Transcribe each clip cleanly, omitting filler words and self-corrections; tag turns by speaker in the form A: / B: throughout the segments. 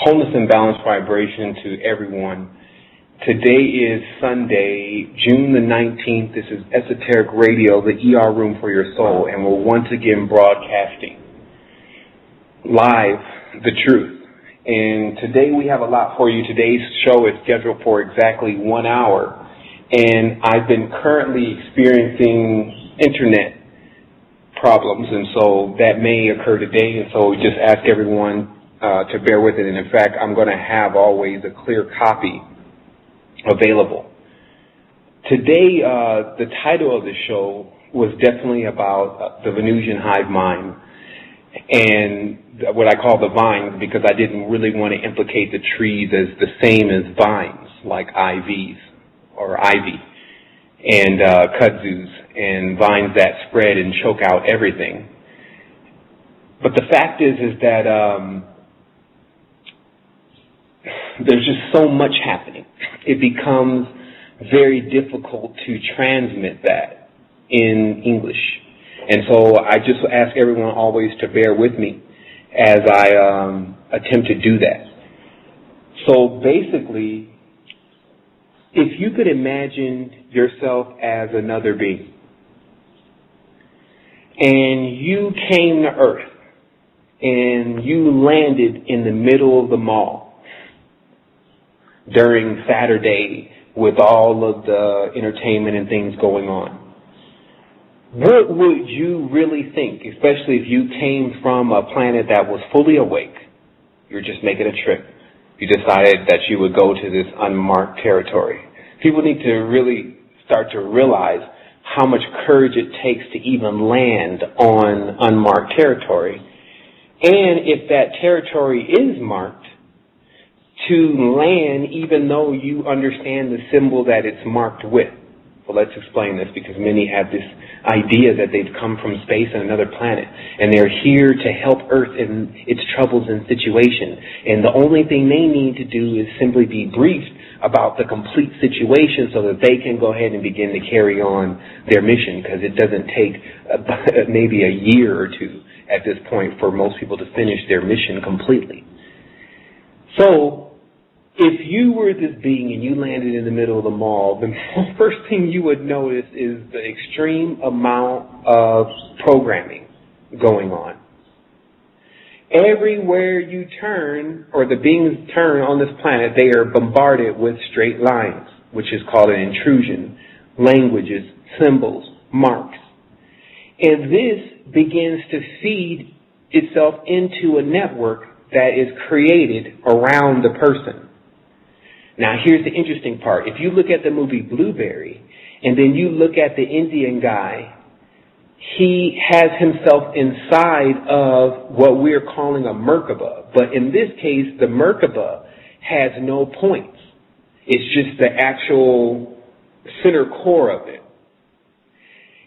A: Wholeness and balanced vibration to everyone. Today is Sunday, June the 19th. This is Esoteric Radio, the ER Room for Your Soul, and we're once again broadcasting live the truth. And today we have a lot for you. Today's show is scheduled for exactly 1 hour, and I've been currently experiencing internet problems, and so that may occur today, and so we just ask everyone to bear with it. And in fact, I'm going to have always a clear copy available. Today, the title of the show was definitely about the Venusian hive mind, and what I call the vines, because I didn't really want to implicate the trees as the same as vines, like IVs or ivy and kudzus and vines that spread and choke out everything. But the fact is that there's just so much happening. It becomes very difficult to transmit that in English. And so I just ask everyone always to bear with me as I attempt to do that. So basically, if you could imagine yourself as another being, and you came to Earth, and you landed in the middle of the mall during Saturday with all of the entertainment and things going on, what would you really think, especially if you came from a planet that was fully awake? You're just making a trip. You decided that you would go to this unmarked territory. People need to really start to realize how much courage it takes to even land on unmarked territory. And if that territory is marked, to land even though you understand the symbol that it's marked with. Well, let's explain this, because many have this idea that they've come from space and another planet, and they're here to help Earth in its troubles and situation. And the only thing they need to do is simply be briefed about the complete situation so that they can go ahead and begin to carry on their mission, because it doesn't take maybe a year or two at this point for most people to finish their mission completely. So, if you were this being and you landed in the middle of the mall, the first thing you would notice is the extreme amount of programming going on. Everywhere you turn, or the beings turn on this planet, they are bombarded with straight lines, which is called an intrusion, languages, symbols, marks. And this begins to feed itself into a network that is created around the person. Now, here's the interesting part. If you look at the movie Blueberry, and then you look at the Indian guy, he has himself inside of what we're calling a Merkaba. But in this case, the Merkaba has no points. It's just the actual center core of it.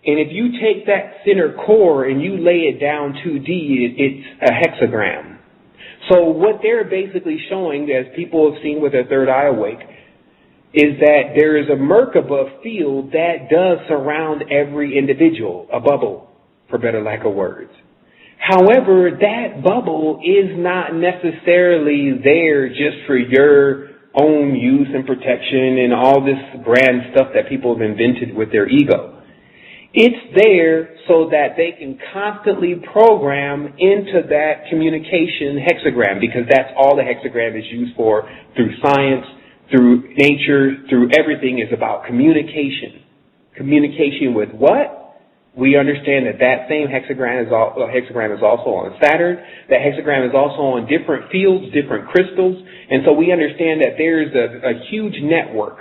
A: And if you take that center core and you lay it down 2D, it's a hexagram. So what they're basically showing, as people have seen with their third eye awake, is that there is a Merkaba field that does surround every individual, a bubble, for better lack of words. However, that bubble is not necessarily there just for your own use and protection and all this grand stuff that people have invented with their ego. It's there so that they can constantly program into that communication hexagram, because that's all the hexagram is used for through science, through nature, through everything, is about communication. Communication with what? We understand that that same hexagram is also on Saturn. That hexagram is also on different fields, different crystals. And so we understand that there's a huge network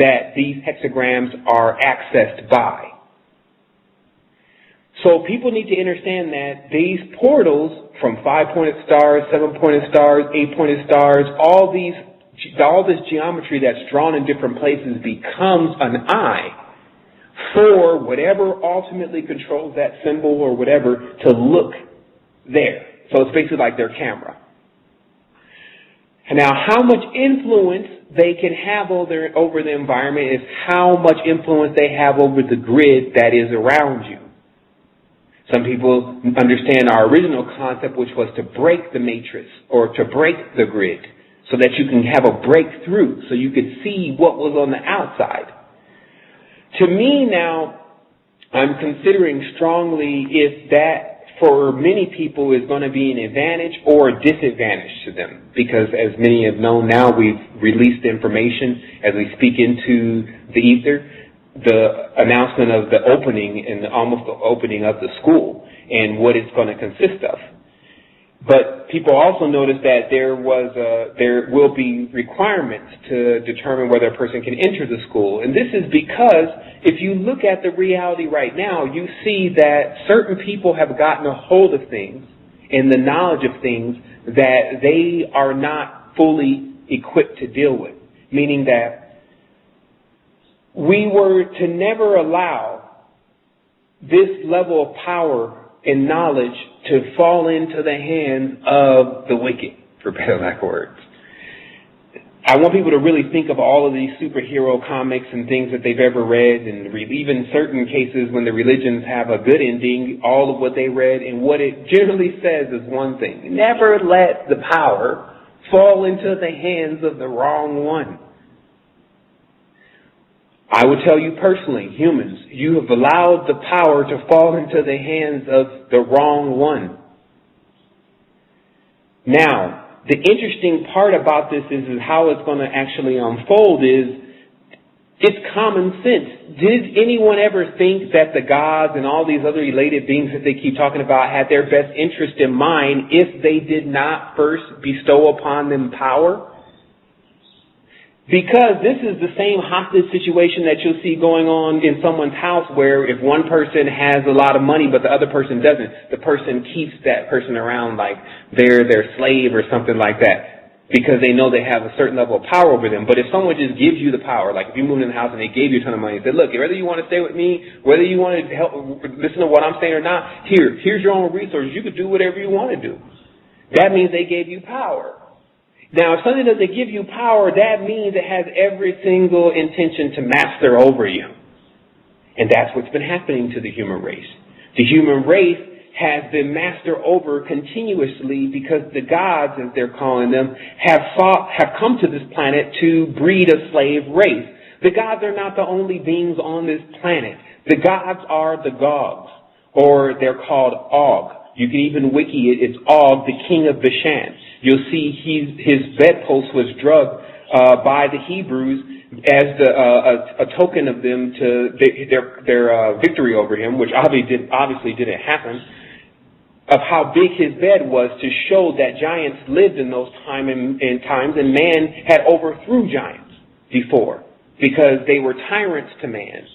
A: that these hexagrams are accessed by. So people need to understand that these portals, from 5-pointed stars, 7-pointed stars, 8-pointed stars, all this geometry that's drawn in different places becomes an eye for whatever ultimately controls that symbol or whatever to look there. So it's basically like their camera. And now, how much influence they can have over the environment is how much influence they have over the grid that is around you. Some people understand our original concept, which was to break the matrix or to break the grid so that you can have a breakthrough, so you could see what was on the outside. To me now, I'm considering strongly if that for many people is going to be an advantage or a disadvantage to them, because as many have known now, we've released information as we speak into the ether, the announcement of the opening and almost the opening of the school and what it's going to consist of. But people also notice that there will be requirements to determine whether a person can enter the school. And this is because if you look at the reality right now, you see that certain people have gotten a hold of things and the knowledge of things that they are not fully equipped to deal with. Meaning that we were to never allow this level of power and knowledge to fall into the hands of the wicked, for better lack of words. I want people to really think of all of these superhero comics and things that they've ever read, and even certain cases when the religions have a good ending, all of what they read, and what it generally says is one thing: never let the power fall into the hands of the wrong one. I would tell you personally, humans, you have allowed the power to fall into the hands of the wrong one. Now, the interesting part about this is how it's going to actually unfold is it's common sense. Did anyone ever think that the gods and all these other related beings that they keep talking about had their best interest in mind if they did not first bestow upon them power? Because this is the same hostage situation that you'll see going on in someone's house, where if one person has a lot of money but the other person doesn't, the person keeps that person around like they're their slave or something like that, because they know they have a certain level of power over them. But if someone just gives you the power, like if you moved in the house and they gave you a ton of money and said, look, whether you want to stay with me, whether you want to listen to what I'm saying or not, here's your own resources. You could do whatever you want to do. That means they gave you power. Now, if something doesn't give you power, that means it has every single intention to master over you. And that's what's been happening to the human race. The human race has been mastered over continuously because the gods, as they're calling them, have come to this planet to breed a slave race. The gods are not the only beings on this planet. The gods are the Gogs, or they're called Og. You can even wiki it. It's Og, the king of Bashan. You'll see his bedpost was drugged by the Hebrews as a token of them to their victory over him, which obviously didn't happen, of how big his bed was to show that giants lived in those times, and man had overthrew giants before because they were tyrants to man.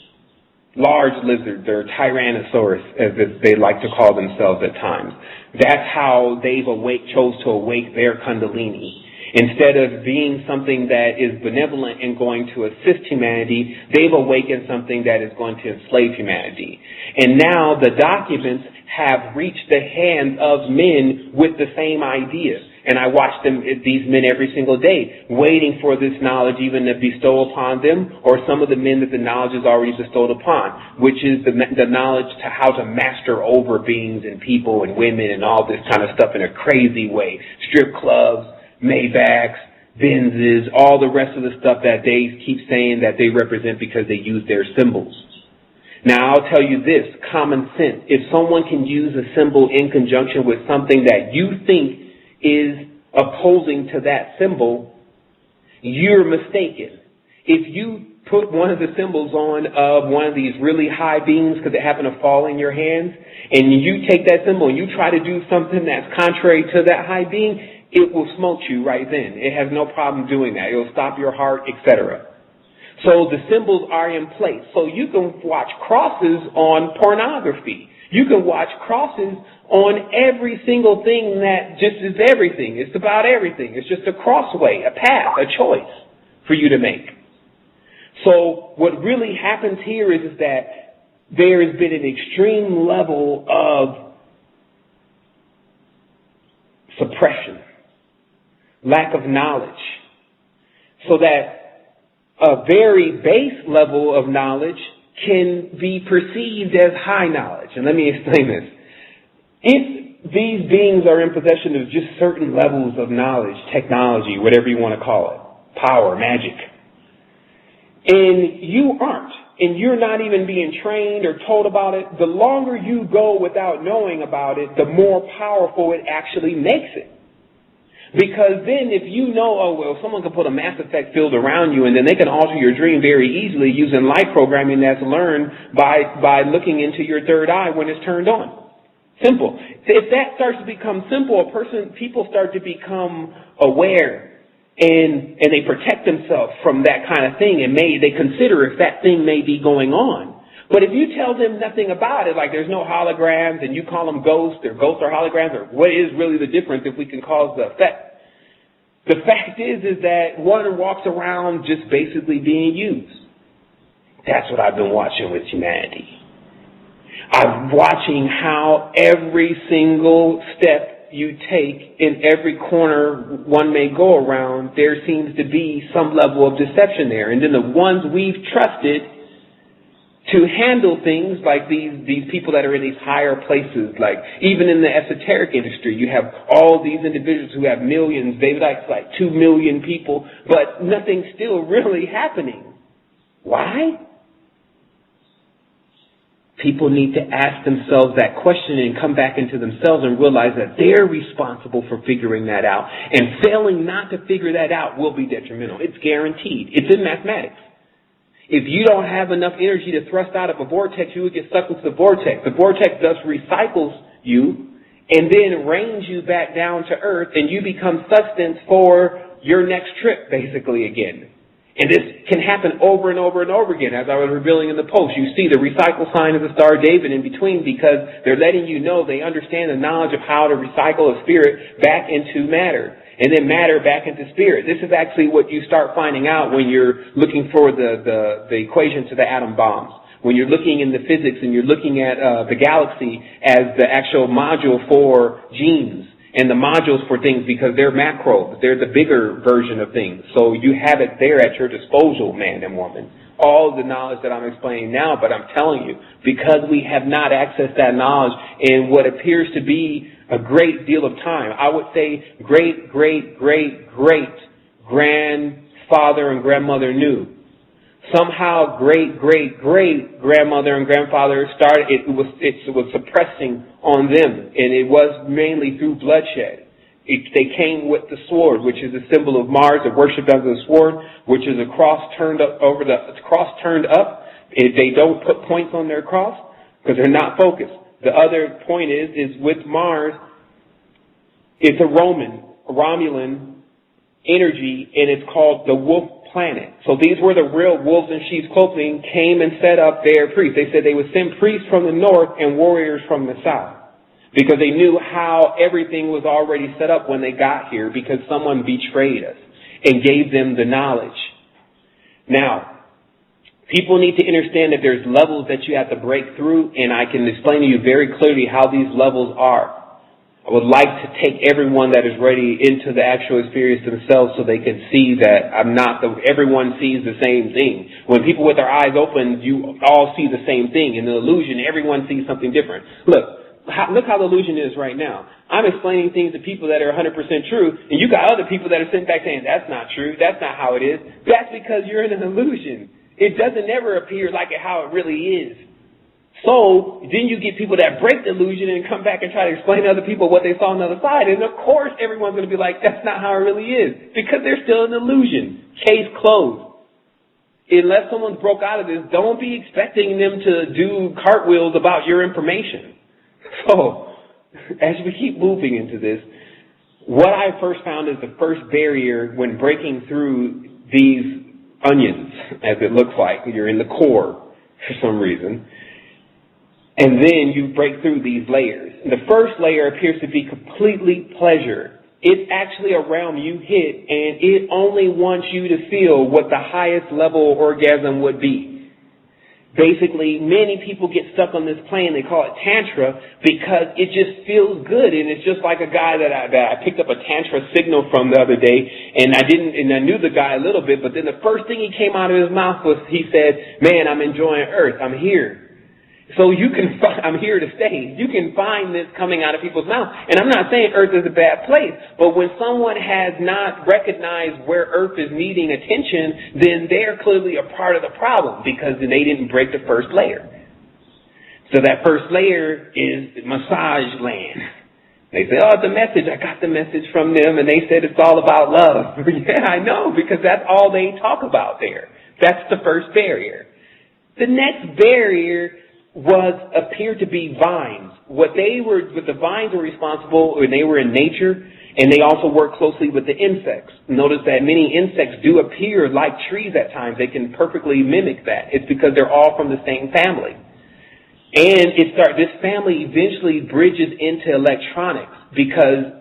A: Large lizards, or Tyrannosaurus, as they like to call themselves at times. That's how they've chose to awake their Kundalini. Instead of being something that is benevolent and going to assist humanity, they've awakened something that is going to enslave humanity. And now the documents have reached the hands of men with the same ideas. And I watch these men every single day, waiting for this knowledge even to bestow upon them, or some of the men that the knowledge is already bestowed upon, which is the knowledge to how to master over beings and people and women and all this kind of stuff in a crazy way. Strip clubs, Maybachs, Benzes, all the rest of the stuff that they keep saying that they represent because they use their symbols. Now, I'll tell you this, common sense. If someone can use a symbol in conjunction with something that you think is opposing to that symbol, you're mistaken. If you put one of the symbols on of one of these really high beings because it happened to fall in your hands, and you take that symbol and you try to do something that's contrary to that high being, it will smote you right then. It has no problem doing that. It will stop your heart, etc. So the symbols are in place. So you can watch crosses on pornography. You can watch crosses on every single thing that just is everything. It's about everything. It's just a crossway, a path, a choice for you to make. So what really happens here is that there has been an extreme level of suppression, lack of knowledge, so that a very base level of knowledge can be perceived as high knowledge. And let me explain this. If these beings are in possession of just certain levels of knowledge, technology, whatever you want to call it, power, magic, and you aren't, and you're not even being trained or told about it, the longer you go without knowing about it, the more powerful it actually makes it. Because then if you know, oh, well, someone can put a Mass Effect field around you and then they can alter your dream very easily using light programming that's learned by looking into your third eye when it's turned on. Simple. If that starts to become simple, people start to become aware. And they protect themselves from that kind of thing, and they consider if that thing may be going on. But if you tell them nothing about it, like there's no holograms, and you call them ghosts or holograms, or what is really the difference if we can cause the effect? The fact is that one walks around just basically being used. That's what I've been watching with humanity. I'm watching how every single step you take in every corner one may go around, there seems to be some level of deception there. And then the ones we've trusted to handle things like these people that are in these higher places, like even in the esoteric industry, you have all these individuals who have millions, they like 2 million people, but nothing's still really happening. Why? People need to ask themselves that question and come back into themselves and realize that they're responsible for figuring that out. And failing not to figure that out will be detrimental. It's guaranteed. It's in mathematics. If you don't have enough energy to thrust out of a vortex, you would get sucked into the vortex. The vortex thus recycles you and then rains you back down to earth, and you become sustenance for your next trip, basically, again. And this can happen over and over and over again. As I was revealing in the post, you see the recycle sign of the Star of David in between, because they're letting you know they understand the knowledge of how to recycle a spirit back into matter, and then matter back into spirit. This is actually what you start finding out when you're looking for the equation to the atom bombs. When you're looking in the physics and you're looking at the galaxy as the actual module for genes. And the modules for things, because they're macro, they're the bigger version of things. So you have it there at your disposal, man and woman. All the knowledge that I'm explaining now, but I'm telling you, because we have not accessed that knowledge in what appears to be a great deal of time. I would say great grandfather and grandmother knew. Somehow great grandmother and grandfather started, it was suppressing on them, and it was mainly through bloodshed. They came with the sword, which is a symbol of Mars, the worship of the sword, which is a cross turned up They don't put points on their cross because they're not focused. The other point is with Mars, it's a Romulan energy, and it's called the wolf planet. So these were the real wolves in sheep's clothing, came and set up their priests. They said they would send priests from the north and warriors from the south, because they knew how everything was already set up when they got here, because someone betrayed us and gave them the knowledge. Now, people need to understand that there's levels that you have to break through, and I can explain to you very clearly how these levels are. I would like to take everyone that is ready into the actual experience themselves so they can see that everyone sees the same thing. When people with their eyes open, you all see the same thing. In the illusion, everyone sees something different. Look how the illusion is right now. I'm explaining things to people that are 100% true, and you got other people that are sitting back saying, that's not true, that's not how it is. That's because you're in an illusion. It doesn't ever appear like how it really is. So then you get people that break the illusion and come back and try to explain to other people what they saw on the other side. And of course everyone's going to be like, that's not how it really is, because they're still an illusion. Case closed. Unless someone's broke out of this, don't be expecting them to do cartwheels about your information. So as we keep moving into this, what I first found is the first barrier when breaking through these onions, as it looks like. You're in the core for some reason. And then you break through these layers. The first layer appears to be completely pleasure. It's actually a realm you hit, and it only wants you to feel what the highest level orgasm would be. Basically, many people get stuck on this plane. They call it Tantra because it just feels good. And it's just like a guy that I picked up a Tantra signal from the other day, and I knew the guy a little bit, but then the first thing he came out of his mouth was, he said, man, I'm enjoying Earth. I'm here. So you can, I'm here to stay. You can find this coming out of people's mouths. And I'm not saying Earth is a bad place, but when someone has not recognized where Earth is needing attention, then they're clearly a part of the problem because they didn't break the first layer. So that first layer is massage land. They say, oh, the message, I got the message from them, and they said it's all about love. Yeah, I know, because that's all they talk about there. That's the first barrier. The next barrier appeared to be vines. What the vines were responsible, when they were in nature, and they also work closely with the insects. Notice that many insects do appear like trees at times. They can perfectly mimic that. It's because they're all from the same family. And this family eventually bridges into electronics because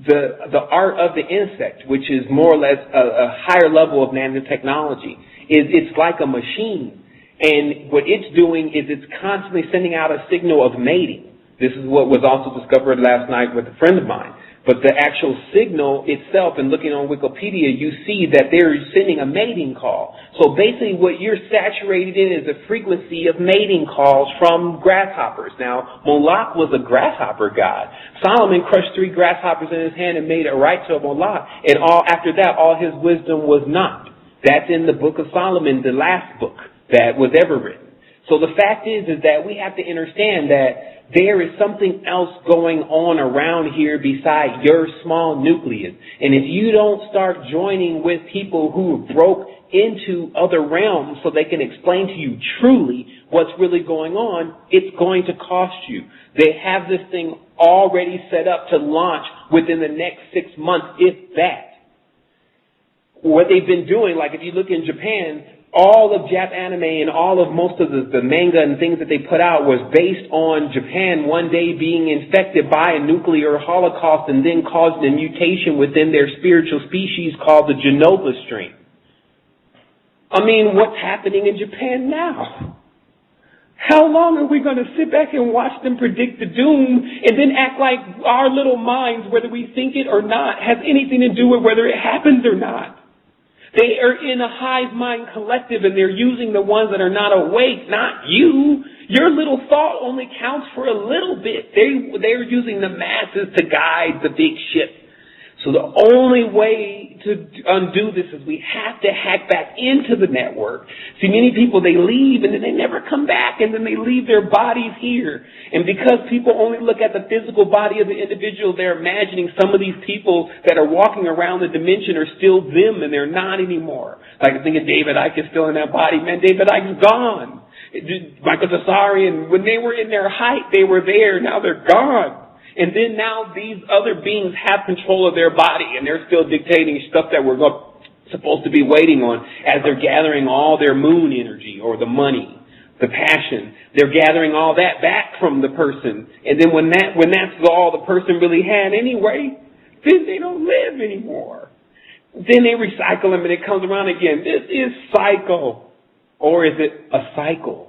A: the art of the insect, which is more or less a higher level of nanotechnology, it's like a machine. And what it's doing is it's constantly sending out a signal of mating. This is what was also discovered last night with a friend of mine. But the actual signal itself, and looking on Wikipedia, you see that they're sending a mating call. So basically what you're saturated in is a frequency of mating calls from grasshoppers. Now, Moloch was a grasshopper god. Solomon crushed 3 grasshoppers in his hand and made it right to Moloch. And after that, all his wisdom was not. That's in the book of Solomon, the last book that was ever written. So the fact is that we have to understand that there is something else going on around here beside your small nucleus. And if you don't start joining with people who broke into other realms so they can explain to you truly what's really going on, it's going to cost you. They have this thing already set up to launch within the next 6 months, if that. What they've been doing, like if you look in Japan, all of Jap anime and all of most of the manga and things that they put out was based on Japan one day being infected by a nuclear holocaust and then caused a mutation within their spiritual species called the Genova strain. I mean, what's happening in Japan now? How long are we going to sit back and watch them predict the doom and then act like our little minds, whether we think it or not, has anything to do with whether it happens or not? They are in a hive mind collective, and they're using the ones that are not awake, not you. Your little thought only counts for a little bit. They're using the masses to guide the big ship. So the only way to undo this is we have to hack back into the network. See, many people, they leave and then they never come back, and then they leave their bodies here. And because people only look at the physical body of the individual, they're imagining some of these people that are walking around the dimension are still them, and they're not anymore. Like I think of David Icke is still in that body. Man, David Icke's gone. Michael Tsarian, when they were in their height, they were there. Now they're gone. And then now these other beings have control of their body, and they're still dictating stuff that we're supposed to be waiting on as they're gathering all their moon energy or the money, the passion. They're gathering all that back from the person. And then when that's all the person really had anyway, then they don't live anymore. Then they recycle them and it comes around again. This is cycle. Or is it a cycle?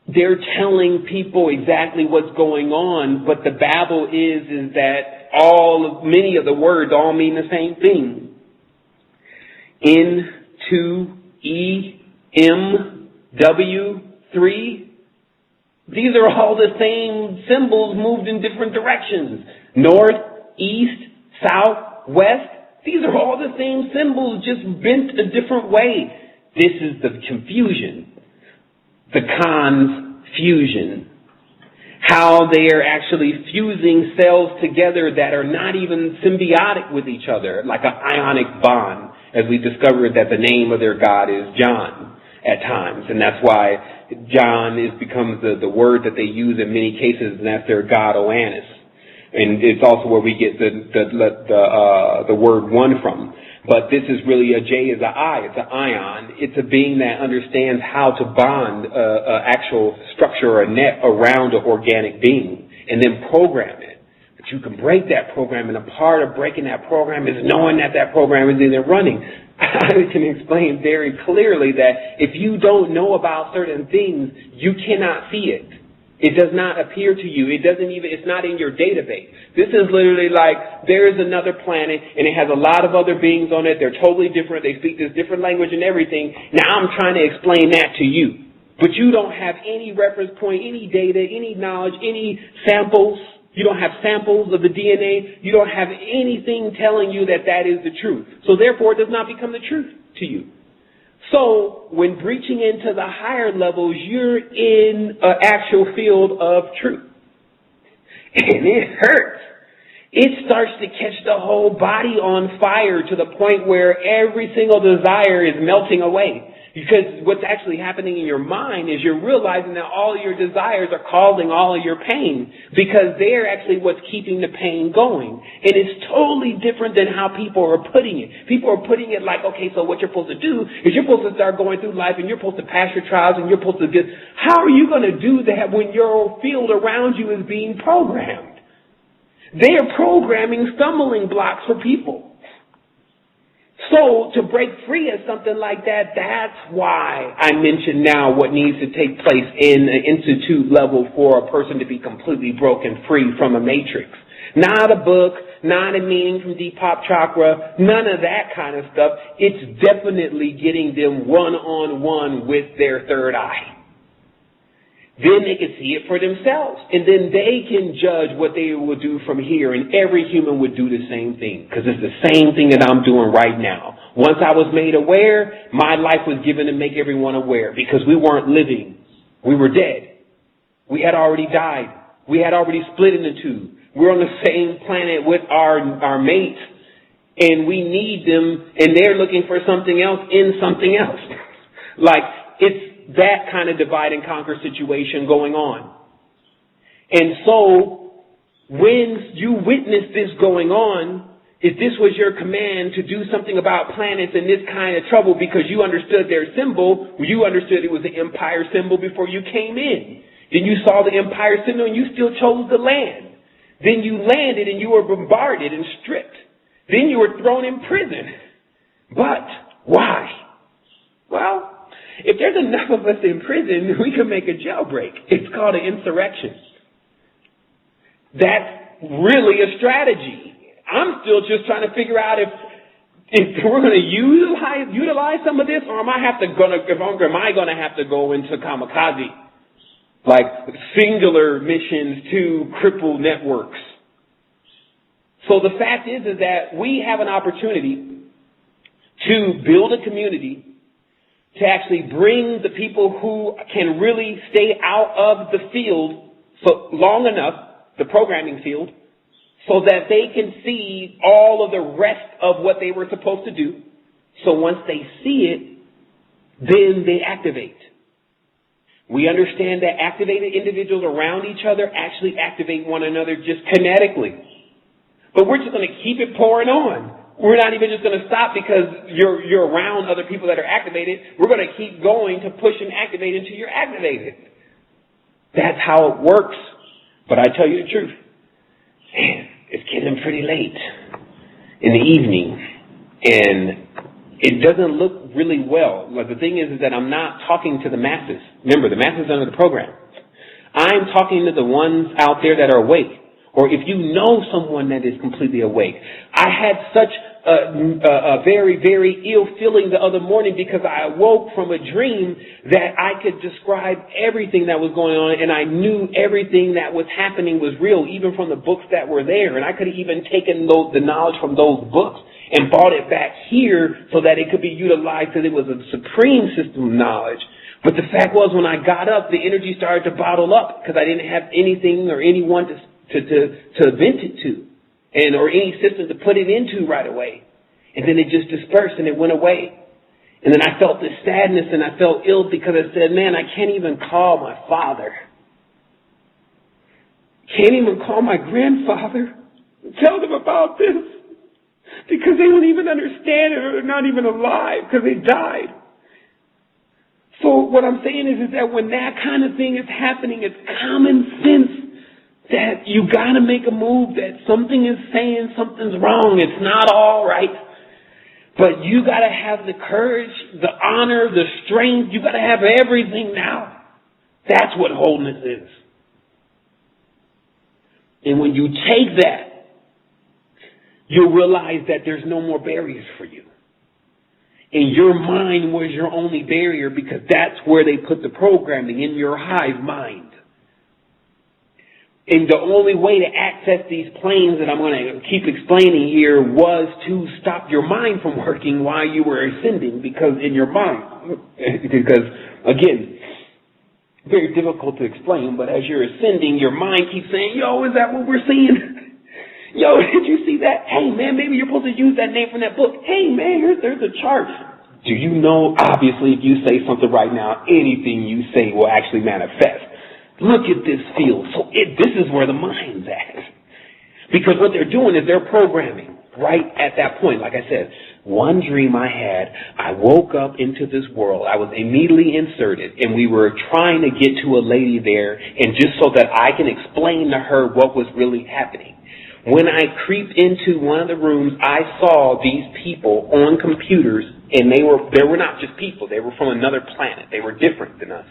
A: They're telling people exactly what's going on, but the babble is that many of the words all mean the same thing. N2EMW3. These are all the same symbols moved in different directions. North, east, south, west. These are all the same symbols, just bent a different way. This is the confusion. The confusion. How they are actually fusing cells together that are not even symbiotic with each other, like an ionic bond, as we discovered that the name of their god is John at times. And that's why John becomes the word that they use in many cases, and that's their god Oannes. And it's also where we get the word one from. But this is really a J is an I. It's an ion. It's a being that understands how to bond an actual structure or a net around an organic being and then program it. But you can break that program, and a part of breaking that program is knowing that program is either running. I can explain very clearly that if you don't know about certain things, you cannot see it. It does not appear to you. It's not in your database. This is literally like there is another planet and it has a lot of other beings on it. They're totally different. They speak this different language and everything. Now I'm trying to explain that to you. but you don't have any reference point, any data, any knowledge, any samples. You don't have samples of the DNA. You don't have anything telling you that that is the truth. So therefore, it does not become the truth to you. So when breaching into the higher levels, you're in an actual field of truth. And it hurts. It starts to catch the whole body on fire to the point where every single desire is melting away. Because what's actually happening in your mind is you're realizing that all of your desires are causing all of your pain because they're actually what's keeping the pain going. And it's totally different than how people are putting it. People are putting it like, okay, so what you're supposed to do is you're supposed to start going through life and you're supposed to pass your trials and you're supposed to get... How are you going to do that when your field around you is being programmed? They are programming stumbling blocks for people. So to break free of something like that, that's why I mentioned now what needs to take place in an institute level for a person to be completely broken free from a matrix. Not a book, not a meaning from Deepak Chakra, none of that kind of stuff. It's definitely getting them one-on-one with their third eye. Then they can see it for themselves. And then they can judge what they will do from here. And every human would do the same thing. Because it's the same thing that I'm doing right now. Once I was made aware, my life was given to make everyone aware. Because we weren't living. We were dead. We had already died. We had already split into two. We're on the same planet with our mates. And we need them. And they're looking for something else in something else. It's that kind of divide and conquer situation going on. And so when you witness this going on, if this was your command to do something about planets and this kind of trouble because you understood their symbol, you understood it was the empire symbol before you came in. Then you saw the empire symbol and you still chose to land. Then you landed and you were bombarded and stripped. Then you were thrown in prison. But why? Well, if there's enough of us in prison, we can make a jailbreak. It's called an insurrection. That's really a strategy. I'm still just trying to figure out if we're going to utilize some of this, or am I going to have to go into kamikaze, like singular missions to cripple networks? So the fact is that we have an opportunity to build a community to actually bring the people who can really stay out of the field for long enough, the programming field, so that they can see all of the rest of what they were supposed to do. So once they see it, then they activate. We understand that activated individuals around each other actually activate one another just kinetically. But we're just going to keep it pouring on. We're not even just going to stop because you're around other people that are activated. We're going to keep going to push and activate until you're activated. That's how it works. But I tell you the truth, man, it's getting pretty late in the evening, and it doesn't look really well. Like the thing is that I'm not talking to the masses. Remember, the masses are under the program. I'm talking to the ones out there that are awake. Or if you know someone that is completely awake. I had such a very, very ill feeling the other morning because I awoke from a dream that I could describe everything that was going on, and I knew everything that was happening was real, even from the books that were there. And I could have even taken the knowledge from those books and brought it back here so that it could be utilized because it was a supreme system of knowledge. But the fact was, when I got up, the energy started to bottle up because I didn't have anything or anyone to vent it to, or any system to put it into right away. And then it just dispersed and it went away. And then I felt this sadness and I felt ill because I said, man, I can't even call my father. Can't even call my grandfather and tell them about this because they don't even understand it, or they're not even alive because they died. So what I'm saying is that when that kind of thing is happening, it's common sense that you got to make a move, that something is saying something's wrong. It's not all right. But you got to have the courage, the honor, the strength. You got to have everything now. That's what wholeness is. And when you take that, you'll realize that there's no more barriers for you. And your mind was your only barrier because that's where they put the programming, in your hive mind. And the only way to access these planes that I'm going to keep explaining here was to stop your mind from working while you were ascending, because in your mind, because again, very difficult to explain, but as you're ascending, your mind keeps saying, yo, is that what we're seeing? Yo, did you see that? Hey, man, maybe you're supposed to use that name from that book. Hey, man, there's a chart. Do you know, obviously, if you say something right now, anything you say will actually manifest. Look at this field. So this is where the mind's at. Because what they're doing is they're programming right at that point. Like I said, one dream I had, I woke up into this world. I was immediately inserted, and we were trying to get to a lady there, and just so that I can explain to her what was really happening. When I creeped into one of the rooms, I saw these people on computers, and they were not just people. They were from another planet. They were different than us.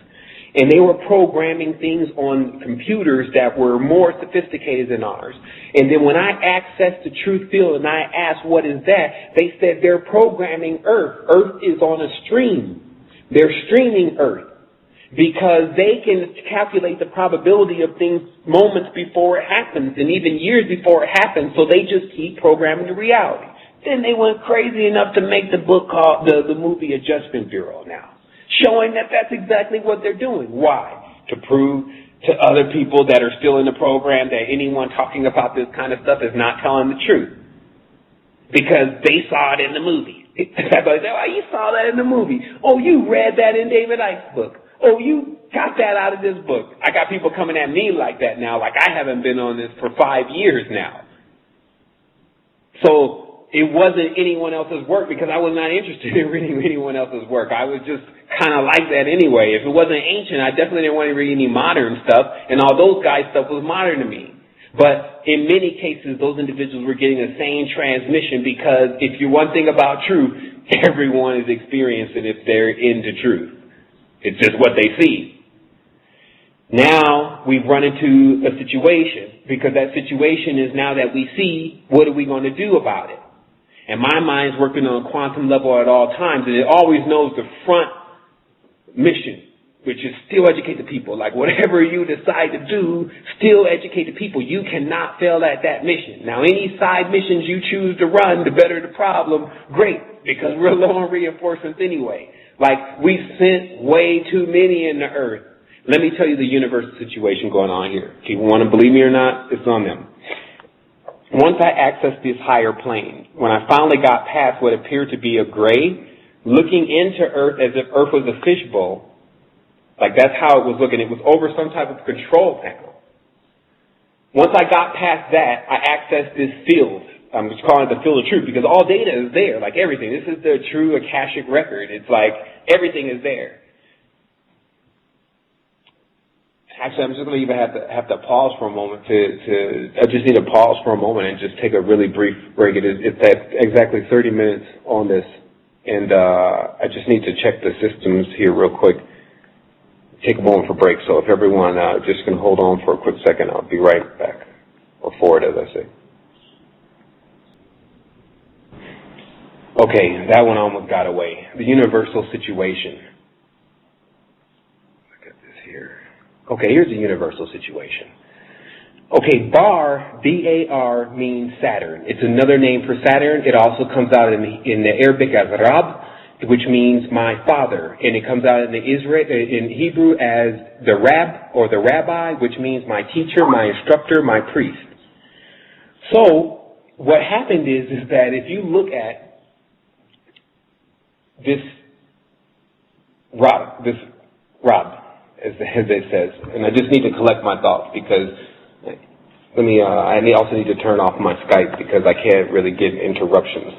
A: And they were programming things on computers that were more sophisticated than ours. And then when I accessed the truth field and I asked, what is that? They said they're programming Earth. Earth is on a stream. They're streaming Earth because they can calculate the probability of things moments before it happens and even years before it happens. So they just keep programming the reality. Then they went crazy enough to make the book called the movie Adjustment Bureau now, showing that that's exactly what they're doing. Why? To prove to other people that are still in the program that anyone talking about this kind of stuff is not telling the truth. Because they saw it in the movie. Everybody said, oh, you saw that in the movie. Oh, you read that in David Icke's book. Oh, you got that out of this book. I got people coming at me like that now, like I haven't been on this for 5 years now. So it wasn't anyone else's work because I was not interested in reading anyone else's work. I was just kind of like that anyway. If it wasn't ancient, I definitely didn't want to read any modern stuff, and all those guys' stuff was modern to me. But in many cases, those individuals were getting the same transmission because if you one thing about truth, everyone is experiencing if they're into truth. It's just what they see. Now we've run into a situation because that situation is now that we see, what are we going to do about it? And my mind's working on a quantum level at all times, and it always knows the front mission, which is still educate the people. Like whatever you decide to do, still educate the people. You cannot fail at that mission. Now, any side missions you choose to run to better the problem, great, because we're low on reinforcements anyway. Like, we sent way too many in the earth. Let me tell you the universal situation going on here. If you want to believe me or not, it's on them. Once I accessed this higher plane, when I finally got past what appeared to be a gray, looking into Earth as if Earth was a fishbowl, like that's how it was looking. It was over some type of control panel. Once I got past that, I accessed this field. I'm just calling it the field of truth because all data is there, like everything. This is the true Akashic record. It's like everything is there. Actually, I'm just going to even have to pause for a moment I just need to pause for a moment and just take a really brief break. It's at exactly 30 minutes on this, and I just need to check the systems here real quick. Take a moment for break. So if everyone just can hold on for a quick second, I'll be right back, or forward, as I say. Okay, that one almost got away. The universal situation. Look at this here. Okay, here's the universal situation. Okay, Bar, B-A-R, means Saturn. It's another name for Saturn. It also comes out in the Arabic as Rab, which means my father. And it comes out in Hebrew as the Rab, or the Rabbi, which means my teacher, my instructor, my priest. So, what happened is that if you look at this Rab, as it says, and I just need to collect my thoughts because I also need to turn off my Skype because I can't really get interruptions.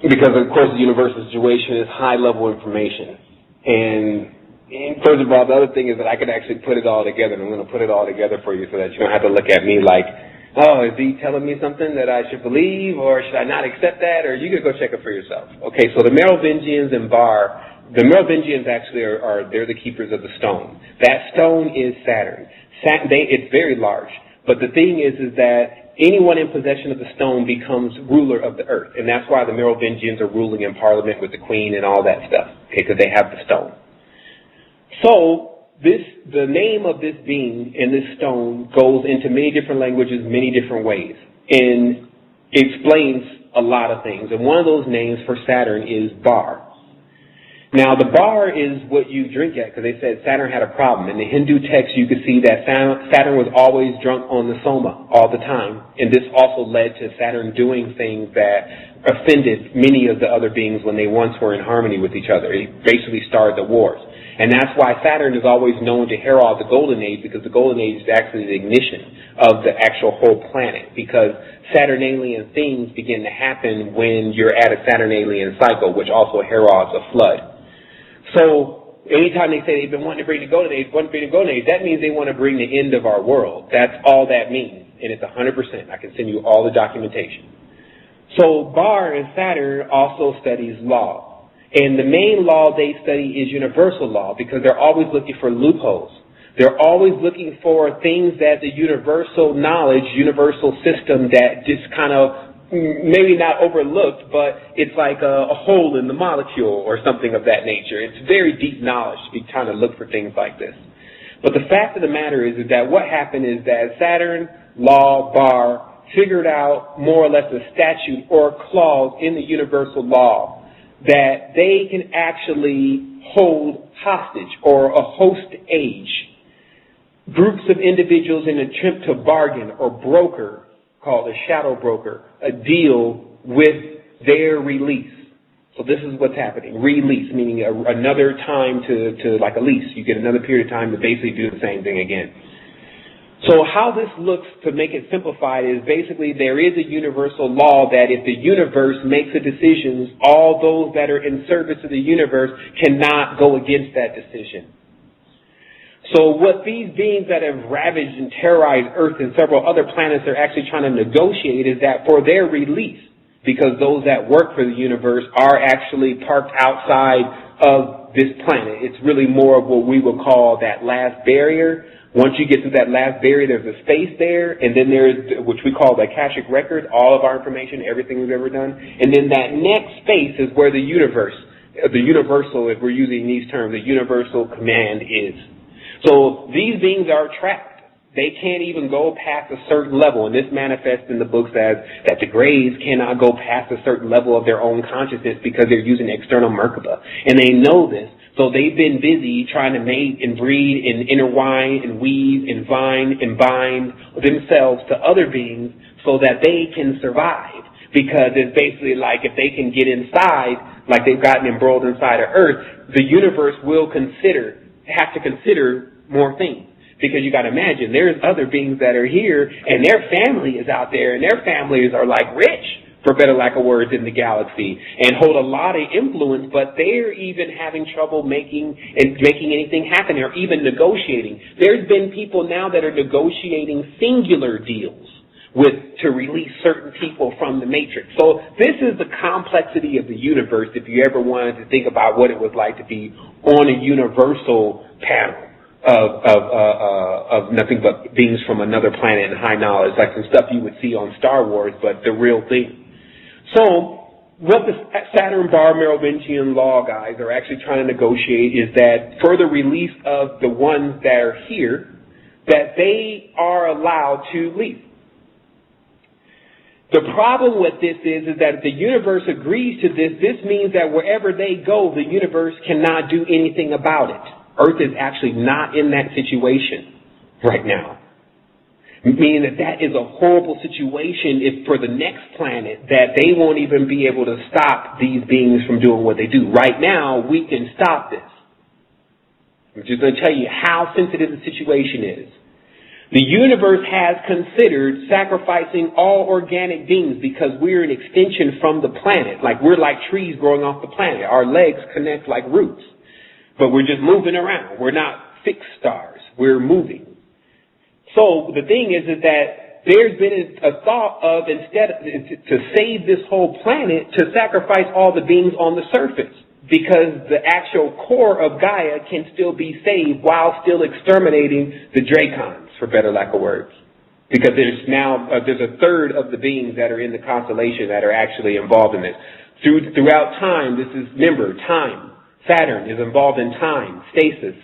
A: Because of course the universal situation is high level information. And first of all, the other thing is that I could actually put it all together, and I'm going to put it all together for you so that you don't have to look at me like, oh, is he telling me something that I should believe, or should I not accept that, or you could go check it for yourself. Okay, so the Merovingians and Bar, the Merovingians actually they're the keepers of the stone. That stone is Saturn. It's very large. But the thing is that anyone in possession of the stone becomes ruler of the earth. And that's why the Merovingians are ruling in parliament with the queen and all that stuff, okay, because they have the stone. So the name of this being in this stone goes into many different languages, many different ways, and explains a lot of things. And one of those names for Saturn is Bar. Now, the bar is what you drink at, because they said Saturn had a problem. In the Hindu text, you could see that Saturn was always drunk on the soma all the time. And this also led to Saturn doing things that offended many of the other beings when they once were in harmony with each other. It basically started the wars. And that's why Saturn is always known to herald the Golden Age, because the Golden Age is actually the ignition of the actual whole planet, because Saturnalian things begin to happen when you're at a Saturnalian cycle, which also heralds a flood. So anytime they say they've been wanting to bring the Golden Age, that means they want to bring the end of our world. That's all that means, and it's 100%. I can send you all the documentation. So Bar and Saturn also studies law, and the main law they study is universal law, because they're always looking for loopholes. They're always looking for things that the universal knowledge, universal system that just kind of maybe not overlooked, but it's like a hole in the molecule or something of that nature. It's very deep knowledge to be trying to look for things like this. But the fact of the matter is that what happened is that Saturn, law, Bar figured out more or less a statute or a clause in the universal law that they can actually hold hostage or a host age groups of individuals in an attempt to bargain or broker, called a shadow broker, a deal with their release. So this is what's happening. Release, meaning another time to like a lease. You get another period of time to basically do the same thing again. So how this looks, to make it simplified, is basically there is a universal law that if the universe makes a decision, all those that are in service of the universe cannot go against that decision. So what these beings that have ravaged and terrorized Earth and several other planets are actually trying to negotiate is that for their release, because those that work for the universe are actually parked outside of this planet. It's really more of what we would call that last barrier. Once you get to that last barrier, there's a space there, and then there's, which we call the Akashic Record, all of our information, everything we've ever done. And then that next space is where the universe, the universal, if we're using these terms, the universal command is. So these beings are trapped. They can't even go past a certain level, and this manifests in the books as that the Greys cannot go past a certain level of their own consciousness because they're using external Merkaba. And they know this, so they've been busy trying to mate and breed and intertwine and weave and vine and bind themselves to other beings so that they can survive. Because it's basically like if they can get inside, like they've gotten embroiled inside of Earth, the universe will have to consider more things. Because you got to imagine, there's other beings that are here, and their family is out there, and their families are like rich, for better lack of words, in the galaxy, and hold a lot of influence, but they're even having trouble making anything happen, or even negotiating. There's been people now that are negotiating singular deals to release certain people from the matrix. So this is the complexity of the universe, if you ever wanted to think about what it was like to be on a universal panel of nothing but beings from another planet and high knowledge, like some stuff you would see on Star Wars, but the real thing. So what the Saturn Bar Merovingian law guys are actually trying to negotiate is that for the release of the ones that are here, that they are allowed to leave. The problem with this is that if the universe agrees to this, this means that wherever they go, the universe cannot do anything about it. Earth is actually not in that situation right now. Meaning that is a horrible situation if for the next planet that they won't even be able to stop these beings from doing what they do. Right now, we can stop this. I'm just going to tell you how sensitive the situation is. The universe has considered sacrificing all organic beings because we're an extension from the planet. Like we're like trees growing off the planet. Our legs connect like roots. But we're just moving around. We're not fixed stars. We're moving. So the thing is that there's been a thought of, instead, to save this whole planet, to sacrifice all the beings on the surface. Because the actual core of Gaia can still be saved while still exterminating the Dracons, for better lack of words. because there's now there's a third of the beings that are in the constellation that are actually involved in this. Throughout time, this is, remember, time. Saturn is involved in time, stasis.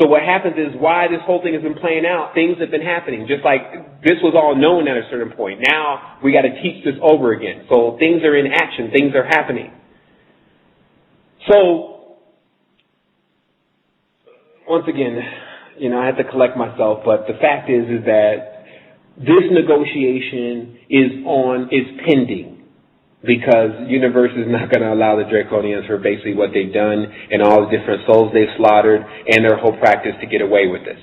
A: So what happens is, why this whole thing has been playing out, things have been happening. Just like this was all known at a certain point. Now we got to teach this over again. So things are in action, things are happening. So once again, I have to collect myself, but the fact is that this negotiation is pending. Because the universe is not going to allow the Draconians for basically what they've done and all the different souls they've slaughtered and their whole practice to get away with this.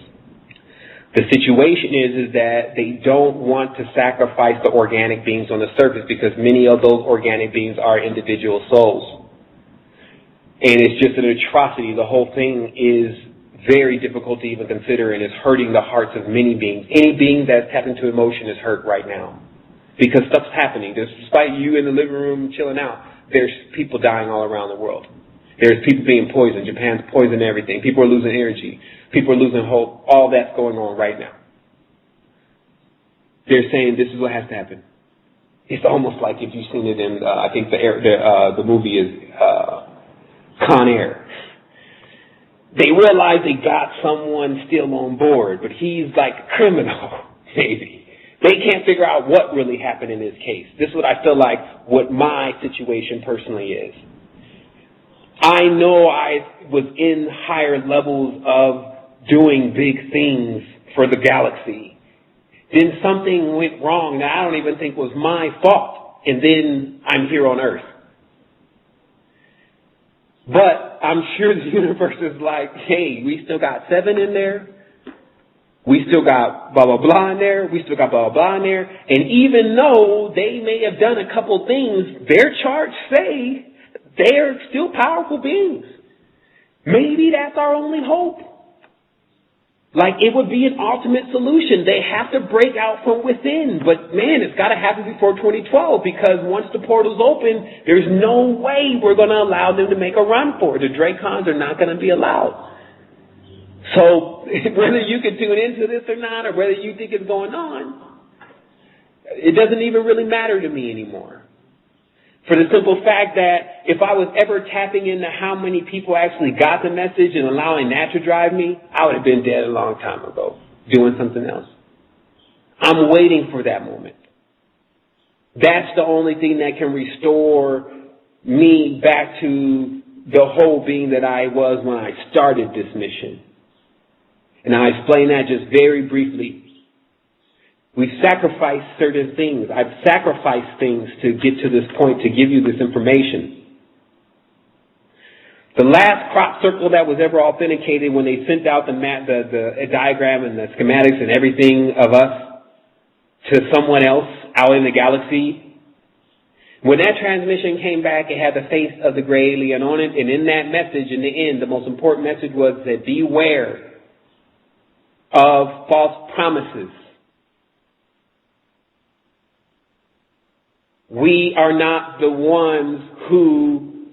A: The situation is that they don't want to sacrifice the organic beings on the surface, because many of those organic beings are individual souls. And it's just an atrocity. The whole thing is very difficult to even consider, and it's hurting the hearts of many beings. Any being that's tapped into emotion is hurt right now. Because stuff's happening. Despite you in the living room chilling out, there's people dying all around the world. There's people being poisoned. Japan's poisoning everything. People are losing energy. People are losing hope. All that's going on right now. They're saying this is what has to happen. It's almost like if you've seen it in, I think the movie is Con Air. They realize they got someone still on board, but he's like a criminal, maybe. They can't figure out what really happened in this case. This is what I feel like what my situation personally is. I know I was in higher levels of doing big things for the galaxy. Then something went wrong that I don't even think was my fault. And then I'm here on Earth. But I'm sure the universe is like, hey, we still got 7 in there. We still got blah, blah, blah in there. We still got blah, blah, blah in there. And even though they may have done a couple things, their charts say they're still powerful beings. Maybe that's our only hope. Like, it would be an ultimate solution. They have to break out from within. But, man, it's got to happen before 2012, because once the portal's open, there's no way we're going to allow them to make a run for it. The Dracons are not going to be allowed. So whether you can tune into this or not, or whether you think it's going on, it doesn't even really matter to me anymore. For the simple fact that if I was ever tapping into how many people actually got the message and allowing that to drive me, I would have been dead a long time ago, doing something else. I'm waiting for that moment. That's the only thing that can restore me back to the whole being that I was when I started this mission. And I'll explain that just very briefly. We've sacrificed certain things. I've sacrificed things to get to this point, to give you this information. The last crop circle that was ever authenticated, when they sent out the diagram and the schematics and everything of us to someone else out in the galaxy, when that transmission came back, it had the face of the gray alien on it. And in that message, in the end, the most important message was that beware of false promises. We are not the ones who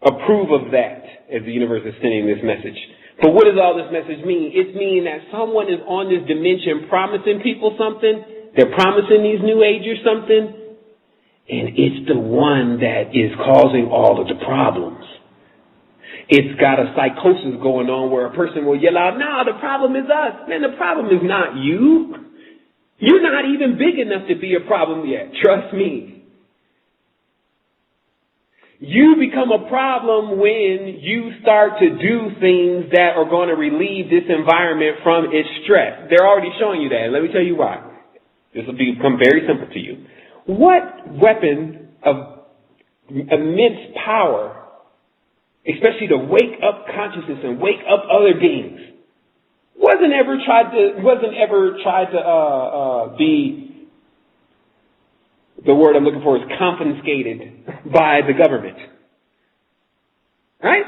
A: approve of that, as the universe is sending this message. But what does all this message mean? It's meaning that someone is on this dimension promising people something. They're promising these new agers something. And it's the one that is causing all of the problems. It's got a psychosis going on where a person will yell out, no, the problem is us. Man, the problem is not you. You're not even big enough to be a problem yet. Trust me. You become a problem when you start to do things that are going to relieve this environment from its stress. They're already showing you that. Let me tell you why. This will become very simple to you. What weapon of immense power, especially to wake up consciousness and wake up other beings, wasn't ever tried to be, the word I'm looking for is confiscated by the government. Right?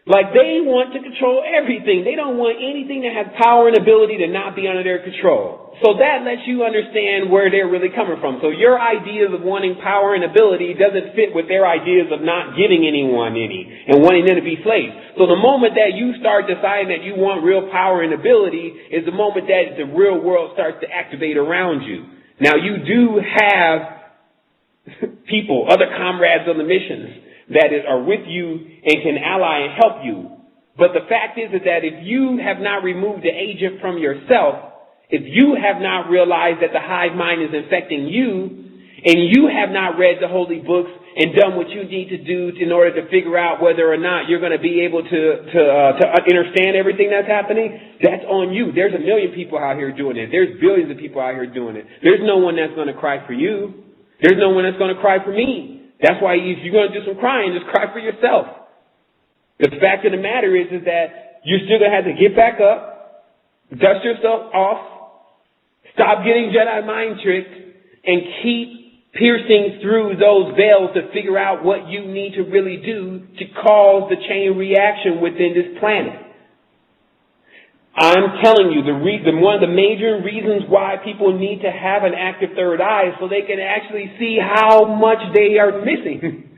A: Like, they want to control everything. They don't want anything that has power and ability to not be under their control. So that lets you understand where they're really coming from. So your ideas of wanting power and ability doesn't fit with their ideas of not giving anyone any and wanting them to be slaves. So the moment that you start deciding that you want real power and ability is the moment that the real world starts to activate around you. Now, you do have people, other comrades on the missions that are with you and can ally and help you. But the fact is that if you have not removed the agent from yourself, if you have not realized that the hive mind is infecting you, and you have not read the holy books and done what you need to do in order to figure out whether or not you're going to be able to understand everything that's happening, that's on you. There's a million people out here doing it. There's billions of people out here doing it. There's no one that's going to cry for you. There's no one that's going to cry for me. That's why if you're going to do some crying, just cry for yourself. The fact of the matter is that you're still going to have to get back up, dust yourself off, stop getting Jedi mind tricked, and keep piercing through those veils to figure out what you need to really do to cause the chain reaction within this planet. I'm telling you, one of the major reasons why people need to have an active third eye is so they can actually see how much they are missing.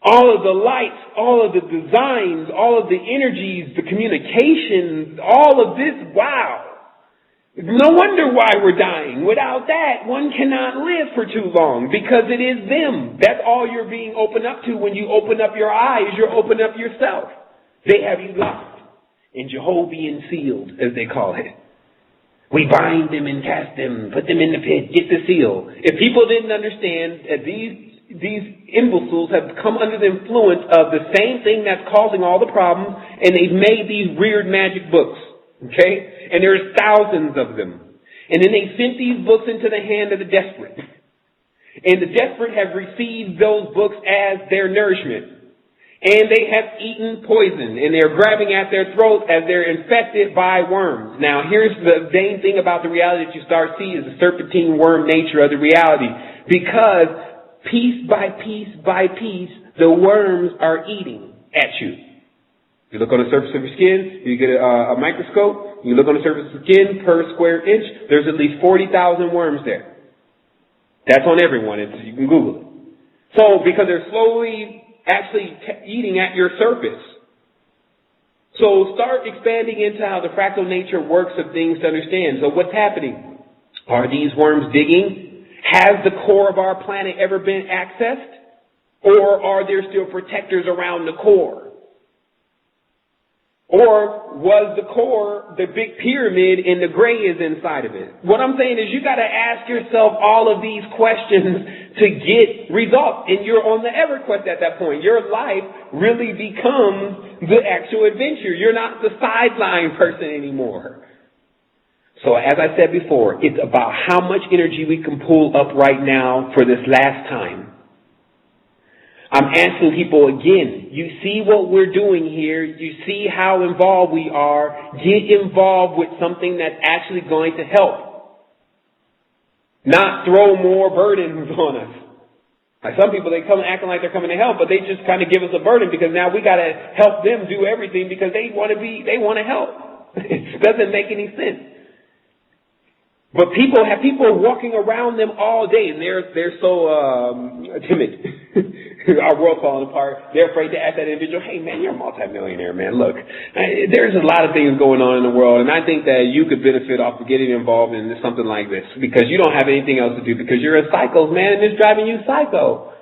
A: All of the lights, all of the designs, all of the energies, the communications, all of this, wow. No wonder why we're dying. Without that, one cannot live for too long because it is them. That's all you're being opened up to when you open up your eyes. You're opening up yourself. They have you locked. And Jehovian sealed, as they call it. We bind them and cast them, put them in the pit, get the seal. If people didn't understand that these imbeciles have come under the influence of the same thing that's causing all the problems, and they've made these weird magic books, okay? And there's thousands of them. And then they sent these books into the hand of the desperate. And the desperate have received those books as their nourishment. And they have eaten poison, and they're grabbing at their throats as they're infected by worms. Now, here's the main thing about the reality that you start seeing is the serpentine worm nature of the reality. Because piece by piece by piece, the worms are eating at you. You look on the surface of your skin, you get a microscope, you look on the surface of the skin per square inch, there's at least 40,000 worms there. That's on everyone. You can Google it. So, because they're slowly actually eating at your surface. So start expanding into how the fractal nature works of things to understand. So what's happening? Are these worms digging? Has the core of our planet ever been accessed? Or are there still protectors around the core? Or was the core the big pyramid and the gray is inside of it? What I'm saying is you got to ask yourself all of these questions to get results. And you're on the EverQuest at that point. Your life really becomes the actual adventure. You're not the sideline person anymore. So as I said before, it's about how much energy we can pull up right now for this last time. I'm asking people again, you see what we're doing here, you see how involved we are, get involved with something that's actually going to help. Not throw more burdens on us. Like some people, they come acting like they're coming to help, but they just kind of give us a burden because now we got to help them do everything because they want to help. It doesn't make any sense. But people walking around them all day, and they're so timid. Our world's falling apart. They're afraid to ask that individual, hey, man, you're a multimillionaire, man. Look, there's a lot of things going on in the world, and I think that you could benefit off of getting involved in something like this because you don't have anything else to do because you're a psycho, man, and it's driving you psycho.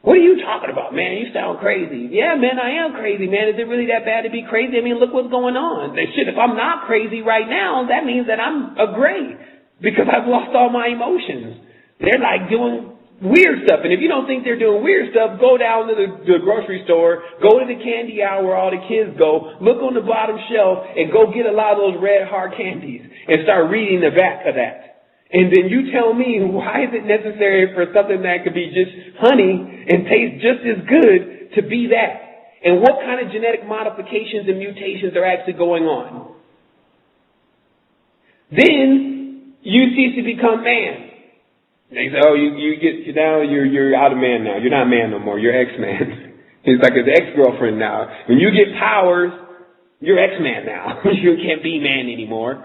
A: What are you talking about, man? You sound crazy. Yeah, man, I am crazy, man. Is it really that bad to be crazy? I mean, look what's going on. Shit, if I'm not crazy right now, that means that I'm a gray. Because I've lost all my emotions. They're like doing weird stuff. And if you don't think they're doing weird stuff, go down to the grocery store, go to the candy aisle where all the kids go, look on the bottom shelf, and go get a lot of those red hard candies and start reading the back of that. And then you tell me, why is it necessary for something that could be just honey and taste just as good to be that? And what kind of genetic modifications and mutations are actually going on? Then you cease to become man. They say, oh, you're out of man now. You're not man no more. You're X-Man. He's like his ex-girlfriend now. When you get powers, you're X-Man now. You can't be man anymore.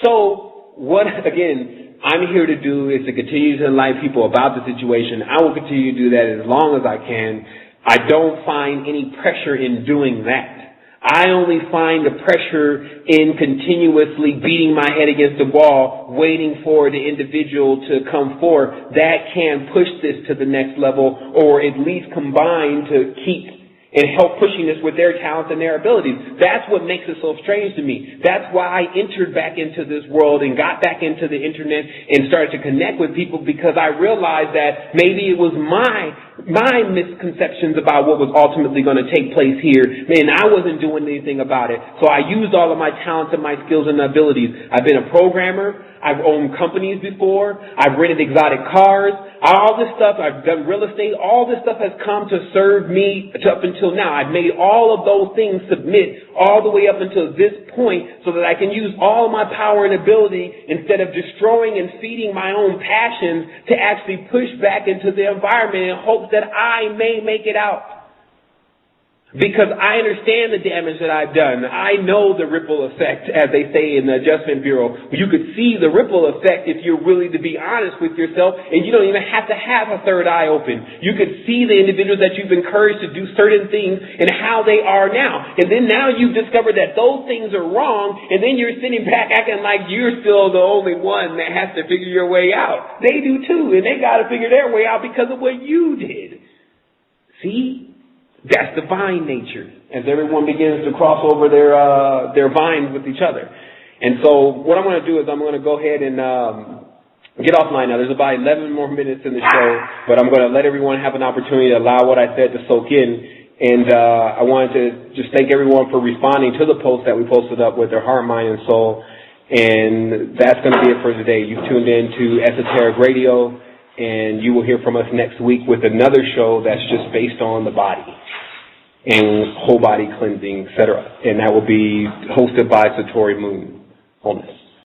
A: So what, again, I'm here to do is to continue to enlighten people about the situation. I will continue to do that as long as I can. I don't find any pressure in doing that. I only find the pressure in continuously beating my head against the wall, waiting for the individual to come forth that can push this to the next level, or at least combine to keep and help pushing this with their talents and their abilities. That's what makes it so strange to me. That's why I entered back into this world and got back into the internet and started to connect with people, because I realized that maybe it was my misconceptions about what was ultimately going to take place here. Man, I wasn't doing anything about it. So I used all of my talents and my skills and abilities. I've been a programmer. I've owned companies before. I've rented exotic cars. All this stuff, I've done real estate. All this stuff has come to serve me up until now. I've made all of those things submit all the way up until this point so that I can use all my power and ability, instead of destroying and feeding my own passions, to actually push back into the environment in hopes that I may make it out. Because I understand the damage that I've done. I know the ripple effect, as they say in the Adjustment Bureau. You could see the ripple effect if you're willing to be honest with yourself, and you don't even have to have a third eye open. You could see the individuals that you've encouraged to do certain things and how they are now. And then now you've discovered that those things are wrong, and then you're sitting back acting like you're still the only one that has to figure your way out. They do too, and they got to figure their way out because of what you did. See? That's divine nature, as everyone begins to cross over their vines with each other. And so what I'm going to do is I'm going to go ahead and get offline now. There's about 11 more minutes in the show, but I'm going to let everyone have an opportunity to allow what I said to soak in. And I wanted to just thank everyone for responding to the post that we posted up with their heart, mind, and soul. And that's going to be it for today. You've tuned in to Esoteric Radio, and you will hear from us next week with another show that's just based on the body and whole body cleansing, etc. And that will be hosted by Satori Moon Wholeness.